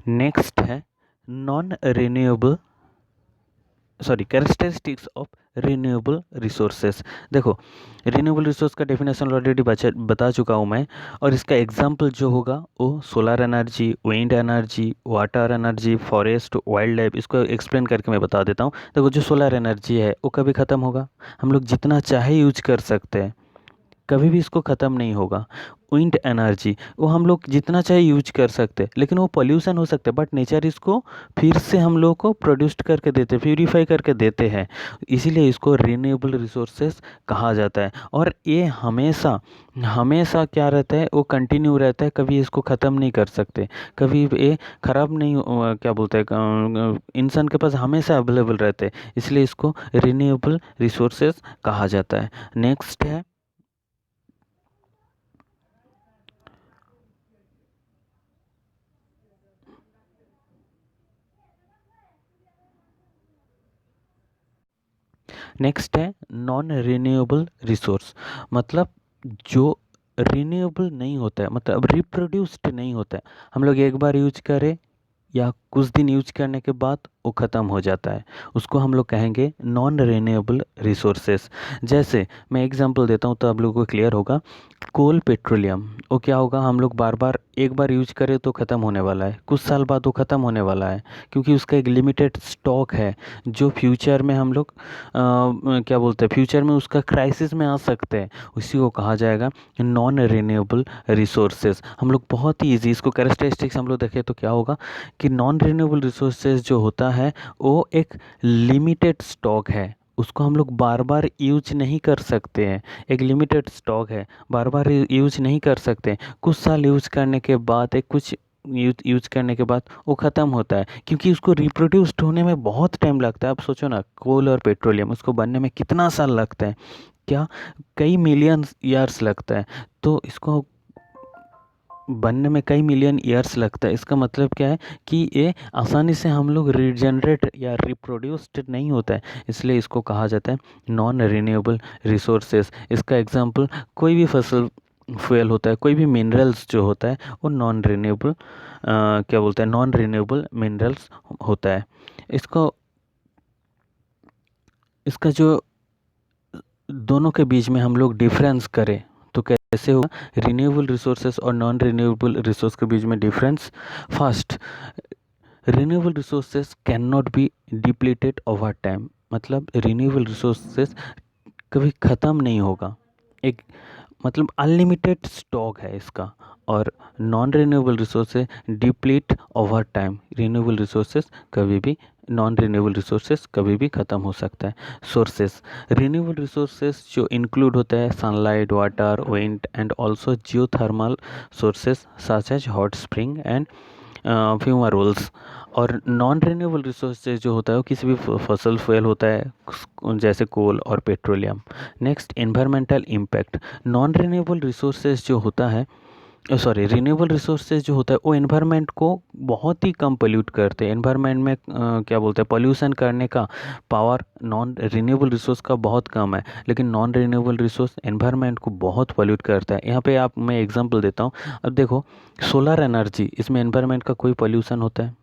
Next है non renewable characteristics of renewable resources. देखो, renewable resource का डेफिनेशन ऑलरेडी बता चुका हूँ मैं, और इसका एग्जांपल जो होगा वो solar energy, wind energy, water energy, forest, wild life. इसको एक्सप्लेन करके मैं बता देता हूँ। देखो, जो सोलर एनर्जी है वो कभी ख़त्म होगा, हम लोग जितना चाहे यूज कर सकते हैं, कभी भी इसको ख़त्म नहीं होगा। विंड एनर्जी, वो हम लोग जितना चाहे यूज कर सकते हैं, लेकिन वो पॉल्यूशन हो सकता है, बट नेचर इसको फिर से हम लोग को प्रोड्यूस करके देते, प्यूरीफाई करके देते हैं, इसीलिए इसको रिन्यूएबल रिसोर्सेज कहा जाता है। और ये हमेशा हमेशा क्या रहता है, वो कंटिन्यू रहता है, कभी इसको ख़त्म नहीं कर सकते, कभी ये ख़राब नहीं क्या बोलते हैं, इंसान के पास हमेशा अवेलेबल रहते हैं, इसलिए इसको रिन्यूएबल रिसोर्सेज कहा जाता है। नेक्स्ट है नॉन रिन्यूएबल रिसोर्स। मतलब जो रिन्यूएबल नहीं होता है, मतलब रिप्रोड्यूस्ड नहीं होता है, हम लोग एक बार यूज करें या कुछ दिन यूज करने के बाद वो ख़त्म हो जाता है, उसको हम लोग कहेंगे नॉन रिन्यूएबल रिसोर्सेस। जैसे मैं एग्जांपल देता हूँ तो आप लोगों को क्लियर होगा। कोल, पेट्रोलियम, वो क्या होगा, हम लोग बार बार एक बार यूज करें तो ख़त्म होने वाला है, कुछ साल बाद वो ख़त्म होने वाला है, क्योंकि उसका एक लिमिटेड स्टॉक है, जो फ्यूचर में हम लोग क्या बोलते हैं, फ्यूचर में उसका क्राइसिस में आ सकते हैं, उसी को कहा जाएगा नॉन रिन्यूएबल रिसोर्सेज। हम लोग बहुत ही ईजी इसको कैरेक्टरिस्टिक्स हम लोग देखें तो क्या होगा कि नॉन रिन्यूएबल रिसोर्सेज जो होता है वो एक लिमिटेड स्टॉक है, उसको हम लोग बार बार यूज नहीं कर सकते हैं। एक लिमिटेड स्टॉक है, बार बार यूज नहीं कर सकते, कुछ साल यूज करने के बाद, एक कुछ यूज करने के बाद वो ख़त्म होता है, क्योंकि उसको रिप्रोड्यूस्ड होने में बहुत टाइम लगता है। आप सोचो ना, कोल और पेट्रोलियम, उसको बनने में कितना साल लगता है, क्या कई मिलियन ईयर्स लगता है। तो इसको बनने में कई मिलियन ईयर्स लगता है, इसका मतलब क्या है कि ये आसानी से हम लोग रीजनरेट या रिप्रोड्यूस्ड नहीं होता है, इसलिए इसको कहा जाता है नॉन रिन्यूएबल रिसोर्सेज। इसका एग्जांपल कोई भी फसल फ्यूल होता है, कोई भी मिनरल्स जो होता है वो नॉन रिन्यूएबल क्या बोलते हैं, नॉन रिन्यूएबल मिनरल्स होता है। इसको इसका जो दोनों के बीच में हम लोग डिफरेंस करें तो कैसे होगा, रिन्यूएबल रिसोर्सेस और नॉन रिन्यूएबल रिसोर्स के बीच में difference. First, renewable resources can not be depleted over time, मतलब रिन्यूएबल रिसोर्सेस कभी ख़त्म नहीं होगा, एक मतलब अनलिमिटेड स्टॉक है इसका। और non renewable resources deplete over time, renewable resources कभी भी, नॉन रिन्यूएबल रिसोर्सेज कभी भी ख़त्म हो सकता है। सोर्सेस, रिन्यूएबल रिसोर्सेज जो इंक्लूड होता है sunlight, water, wind and also geothermal sources such as hot spring and fumaroles. और नॉन रिन्यूएबल रिसोर्सेज जो होता है वो किसी भी फसल फ्यूल होता है, जैसे कोल और petroleum. Next, environmental impact. Non renewable resources जो होता है, रिन्यूएबल रिसोर्सेज जो होता है वो एनवायरनमेंट को बहुत ही कम पोल्यूट करते हैं। एनवायरनमेंट में क्या बोलते हैं, पोल्यूशन करने का पावर नॉन रिन्यूएबल रिसोर्स का बहुत कम है, लेकिन नॉन रिन्यूएबल रिसोर्स एनवायरनमेंट को बहुत पोल्यूट करता है। यहाँ पे आप, मैं एग्जांपल देता हूँ। अब देखो, सोलर एनर्जी, इसमें एनवायरनमेंट का कोई पोल्यूशन होता है,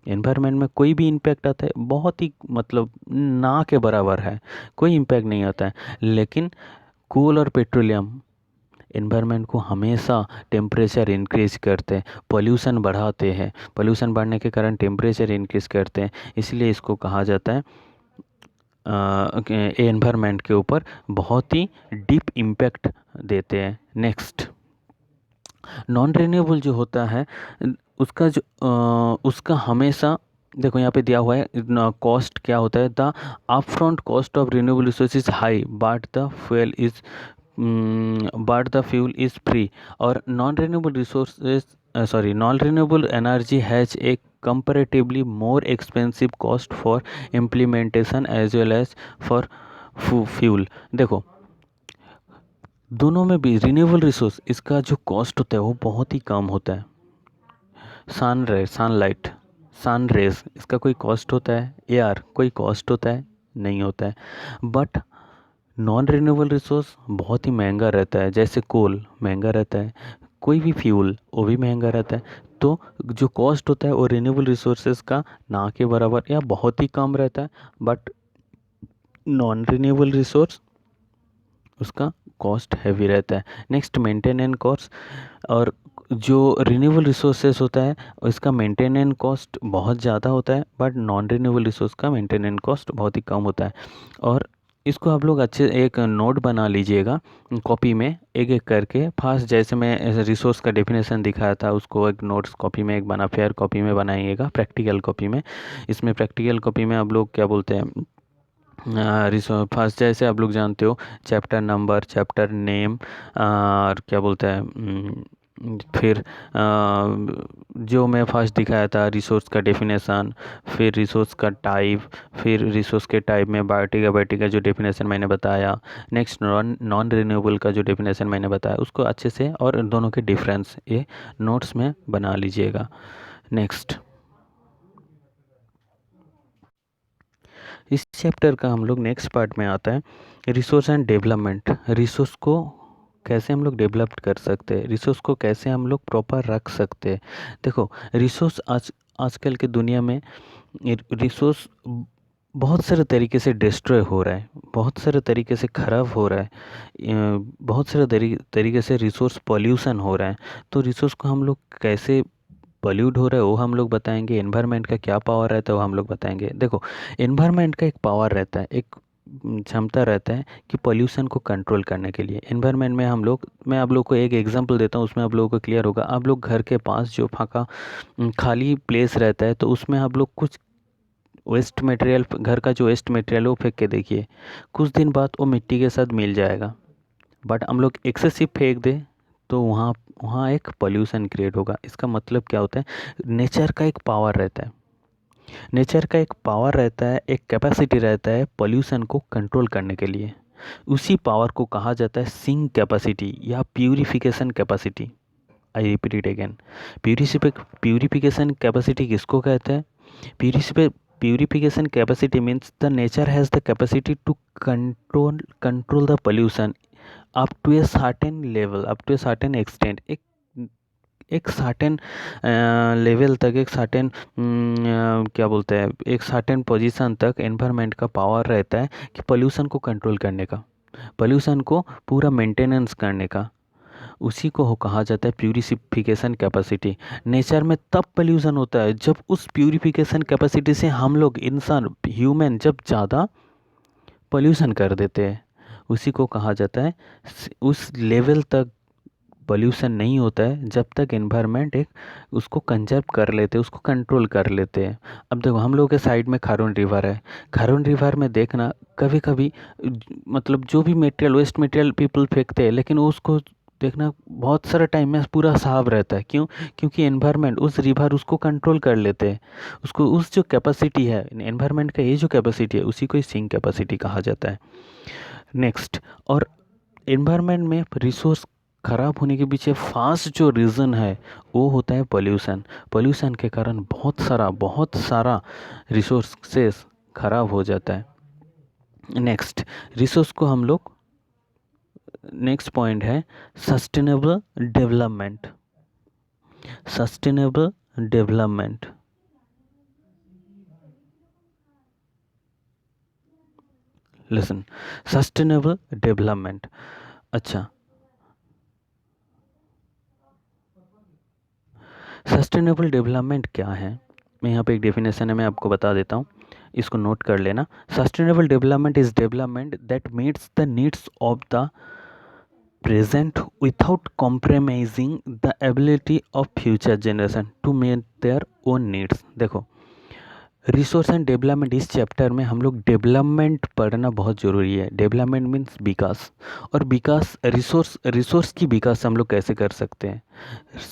एनवायरनमेंट में कोई भी इम्पैक्ट आता है बहुत ही, मतलब ना के बराबर है, कोई इम्पैक्ट नहीं आता है। लेकिन कोल और पेट्रोलियम एनवायरनमेंट को हमेशा टेम्परेचर इंक्रीज करते हैं, पोल्यूशन बढ़ाते हैं, पोल्यूशन बढ़ने के कारण टेम्परेचर इंक्रीज करते हैं, इसलिए इसको कहा जाता है एनवायरनमेंट के ऊपर बहुत ही डीप इम्पैक्ट देते हैं। नेक्स्ट, नॉन रिन्यूएबल जो होता है उसका जो उसका हमेशा, देखो यहाँ पे दिया हुआ है कॉस्ट क्या होता है, the upfront cost of renewable resource is high but the fuel is free. और non renewable resources non renewable energy has a comparatively more expensive cost for implementation as well as for fuel। देखो, दोनों में भी renewable resource, इसका जो cost होता है वो बहुत ही कम होता है। सनलाइट, सन रेज, इसका कोई कॉस्ट होता है, एयर कोई कॉस्ट होता है, नहीं होता है। बट नॉन रिन्यूएबल रिसोर्स बहुत ही महंगा रहता है, जैसे कोल महंगा रहता है, कोई भी फ्यूल वो भी महंगा रहता है। तो जो कॉस्ट होता है वो रिन्यूएबल रिसोर्सेज का ना के बराबर या बहुत ही कम रहता है, बट नॉन रिन्यूएबल रिसोर्स उसका कॉस्ट हैवी रहता है। नेक्स्ट मेंटेनेंस कॉस्ट, और जो रिन्यूएबल रिसोर्सेस होता है इसका मेंटेनेंस कॉस्ट बहुत ज़्यादा होता है, बट नॉन रिन्यूएबल रिसोर्स का मेंटेनेंस कॉस्ट बहुत ही कम होता है। और इसको आप लोग अच्छे एक नोट बना लीजिएगा कॉपी में एक एक करके। फास्ट जैसे मैं रिसोर्स का डेफिनेशन दिखाया था उसको एक नोट्स कॉपी में एक बना, फेयर कॉपी में बनाइएगा, प्रैक्टिकल कॉपी में। इसमें प्रैक्टिकल कॉपी में आप लोग क्या बोलते हैं, फर्स्ट जैसे आप लोग जानते हो चैप्टर नंबर, चैप्टर नेम, और क्या बोलते हैं फिर जो मैं फर्स्ट दिखाया था रिसोर्स का डेफिनेशन, फिर रिसोर्स का टाइप, फिर रिसोर्स के टाइप में बायोटिक एबायोटिक का जो डेफिनेशन मैंने बताया, नेक्स्ट नॉन रिन्यूएबल का जो डेफिनेशन मैंने बताया उसको अच्छे से और दोनों के डिफरेंस ये नोट्स में बना लीजिएगा। नेक्स्ट इस चैप्टर का हम लोग नेक्स्ट पार्ट में आता है रिसोर्स एंड डेवलपमेंट। रिसोर्स को कैसे हम लोग डेवलप कर सकते हैं, रिसोर्स को कैसे हम लोग प्रॉपर रख सकते हैं। देखो रिसोर्स आजकल के दुनिया में रिसोर्स बहुत सारे तरीके से डिस्ट्रॉय हो रहा है, बहुत सारे तरीके से ख़राब हो रहा है, बहुत सारे तरीके से रिसोर्स पॉल्यूशन हो रहा है। तो रिसोर्स को हम लोग कैसे पॉल्यूट हो रहा है वो हम लोग बताएंगे, एनवायरनमेंट का क्या पावर रहता है वो हम लोग बताएंगे। देखो एनवायरनमेंट का एक पावर रहता है, एक क्षमता रहता है कि पॉल्यूशन को कंट्रोल करने के लिए। एनवायरनमेंट में हम लोग, मैं आप लोग को एक एग्जांपल देता हूँ उसमें आप लोगों को क्लियर होगा। आप लोग घर के पास जो फाका खाली प्लेस रहता है तो उसमें आप लोग कुछ वेस्ट मटेरियल, घर का जो वेस्ट मटेरियल वो फेंक के देखिए, कुछ दिन बाद वो मिट्टी के साथ मिल जाएगा। बट हम लोग एक्सेसिव फेंक दें तो वहाँ वहाँ एक पॉल्यूशन क्रिएट होगा। इसका मतलब क्या होता है, नेचर का एक पावर रहता है, नेचर का एक पावर रहता है, एक कैपेसिटी रहता है पॉल्यूशन को कंट्रोल करने के लिए। उसी पावर को कहा जाता है सिंक कैपेसिटी या purification capacity. I repeat it again, purification capacity किसको कहते हैं? Purification capacity means the nature has the capacity to control the pollution up to a certain level, up to a certain extent. एक certain level तक, एक certain क्या बोलते हैं, एक सर्टेन पोजीशन तक एनवायरनमेंट का पावर रहता है कि पोल्यूशन को कंट्रोल करने का, पोल्यूशन को पूरा मेंटेनेंस करने का। उसी को कहा जाता है प्यूरिफिकेशन कैपेसिटी। नेचर में तब पोल्यूशन होता है जब उस प्यूरिफिकेशन कैपेसिटी से हम लोग इंसान ह्यूमन जब ज़्यादा पोल्यूशन कर देते हैं। उसी को कहा जाता है, उस लेवल तक पोल्यूशन नहीं होता है जब तक एनवायरनमेंट एक उसको कंजर्व कर लेते, उसको कंट्रोल कर लेते हैं। अब देखो हम लोग के साइड में खारून रिवर है, खारून रिवर में देखना कभी कभी मतलब जो भी मटेरियल, वेस्ट मटेरियल पीपल फेंकते हैं, लेकिन उसको देखना बहुत सारा टाइम में पूरा साफ रहता है। क्यों? क्योंकि एनवायरनमेंट, उस रिवर उसको कंट्रोल कर लेते हैं, उसको उस जो कैपेसिटी है एनवायरनमेंट का, ये जो कैपेसिटी है उसी को सिंक कैपेसिटी कहा जाता है। नेक्स्ट, और एनवायरनमेंट में रिसोर्स ख़राब होने के पीछे फास्ट जो रीज़न है वो होता है पोल्यूशन। पोल्यूशन के कारण बहुत सारा रिसोर्सेस ख़राब हो जाता है। नेक्स्ट, रिसोर्स को हम लोग, नेक्स्ट पॉइंट है sustainable development. Sustainable development, listen, sustainable development. अच्छा, सस्टेनेबल डेवलपमेंट क्या है? मैं यहाँ पे एक डेफिनेशन है, मैं आपको बता देता हूँ, इसको नोट कर लेना। Sustainable development is development that meets the needs of the present without compromising the ability of future generation to meet their own needs. देखो रिसोर्स एंड डेवलपमेंट, इस चैप्टर में हम लोग डेवलपमेंट पढ़ना बहुत ज़रूरी है। डेवलपमेंट मीन्स विकास, और विकास रिसोर्स की विकास हम लोग कैसे कर सकते हैं?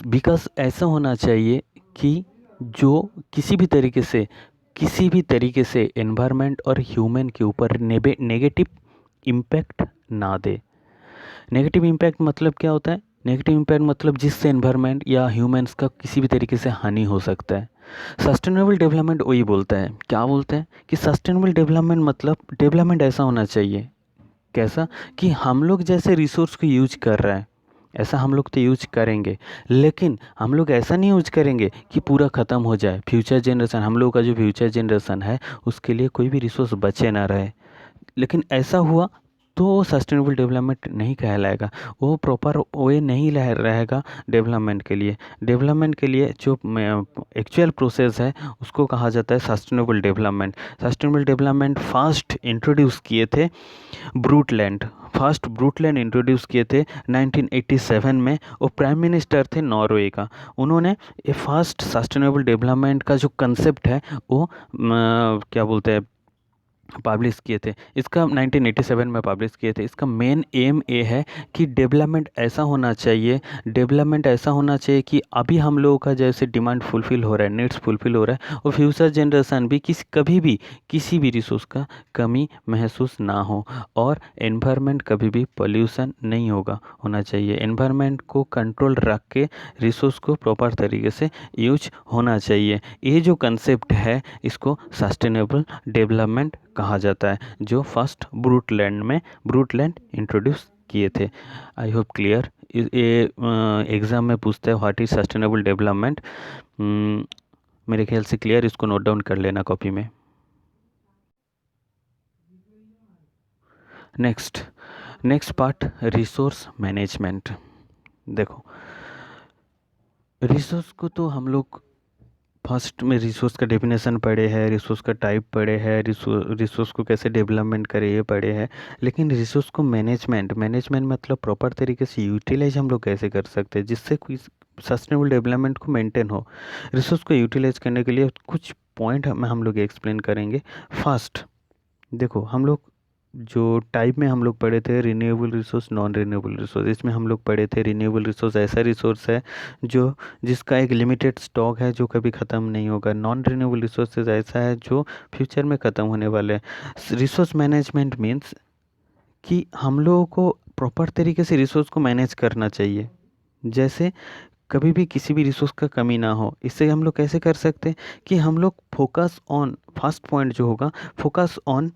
विकास ऐसा होना चाहिए कि जो किसी भी तरीके से एनवायरनमेंट और ह्यूमन के ऊपर नेगेटिव इम्पैक्ट ना दे। नेगेटिव इम्पैक्ट मतलब क्या होता है? नेगेटिव इम्पैक्ट मतलब जिससे एनवायरनमेंट या ह्यूमंस का किसी भी तरीके से हानि हो सकता है। सस्टेनेबल डेवलपमेंट वही बोलता है, क्या बोलता है कि सस्टेनेबल डेवलपमेंट मतलब डेवलपमेंट ऐसा होना चाहिए, कैसा कि हम लोग जैसे रिसोर्स को यूज कर रहे हैं ऐसा हम लोग तो यूज करेंगे, लेकिन हम लोग ऐसा नहीं यूज करेंगे कि पूरा ख़त्म हो जाए। फ्यूचर जनरेशन, हम लोग का जो फ्यूचर जनरेशन है उसके लिए कोई भी रिसोर्स बचे ना रहे। लेकिन ऐसा हुआ तो वो सस्टेनेबल डेवलपमेंट नहीं कहलाएगा, वो प्रॉपर वे नहीं रहेगा डेवलपमेंट के लिए। डेवलपमेंट के लिए जो एक्चुअल प्रोसेस है उसको कहा जाता है sustainable development. Sustainable development first introduce किए थे ब्रूटलैंड, फर्स्ट ब्रूटलैंड इंट्रोड्यूस किए थे 1987 में। वो प्राइम मिनिस्टर थे नॉर्वे का। उन्होंने ये फर्स्ट सस्टेनेबल डेवलपमेंट का जो कंसेप्ट है वो क्या बोलते हैं पब्लिश किए थे। इसका 1987 में पब्लिश किए थे। इसका मेन एम ये है कि डेवलपमेंट ऐसा होना चाहिए, डेवलपमेंट ऐसा होना चाहिए कि अभी हम लोगों का जैसे डिमांड फुलफ़िल हो रहा है, नीड्स फुलफ़िल हो रहा है, और फ्यूचर जनरेशन भी कभी भी किसी भी रिसोर्स का कमी महसूस ना हो, और एनवायरनमेंट कभी भी पोल्यूशन नहीं होना चाहिए। एनवायरनमेंट को कंट्रोल रख के रिसोर्स को प्रॉपर तरीके से यूज होना चाहिए। ये जो कंसेप्ट है इसको सस्टेनेबल डेवलपमेंट कहा जाता है, जो फर्स्ट ब्रूटलैंड इंट्रोड्यूस किए थे। I hope clear. ये एग्ज़ाम में पूछता है व्हाट इज़ सस्टेनेबल डेवलपमेंट। मेरे ख्याल से क्लियर, इसको नोट डाउन कर लेना कॉपी में। Next part resource management. देखो, रिसोर्स को तो हम लोग फर्स्ट में रिसोर्स का डेफिनेशन पढ़े हैं, रिसोर्स का टाइप पढ़े हैं, रिसोर्स को कैसे डेवलपमेंट करें ये पढ़े हैं। लेकिन रिसोर्स को मैनेजमेंट मतलब प्रॉपर तरीके से यूटिलाइज हम लोग कैसे कर सकते हैं जिससे कोई सस्टेनेबल डेवलपमेंट को मेंटेन हो। रिसोर्स को यूटिलाइज करने के लिए कुछ पॉइंट हम लोग एक्सप्लेन करेंगे। फर्स्ट देखो, हम लोग जो टाइप में हम लोग पढ़े थे renewable resource, non renewable resource, इसमें हम लोग पढ़े थे रिन्यूएबल रिसोर्स ऐसा रिसोर्स है जो जिसका एक लिमिटेड स्टॉक है जो कभी ख़त्म नहीं होगा। नॉन रिन्यूएबल रिसोर्सेज ऐसा है जो फ्यूचर में ख़त्म होने वाले हैं। रिसोर्स मैनेजमेंट मीन्स कि हम लोगों को प्रॉपर तरीके से रिसोर्स को मैनेज करना चाहिए, जैसे कभी भी किसी भी रिसोर्स का कमी ना हो। इससे हम लोग कैसे कर सकते हैं कि हम लोग फोकस ऑन, फर्स्ट पॉइंट जो होगा फोकस ऑन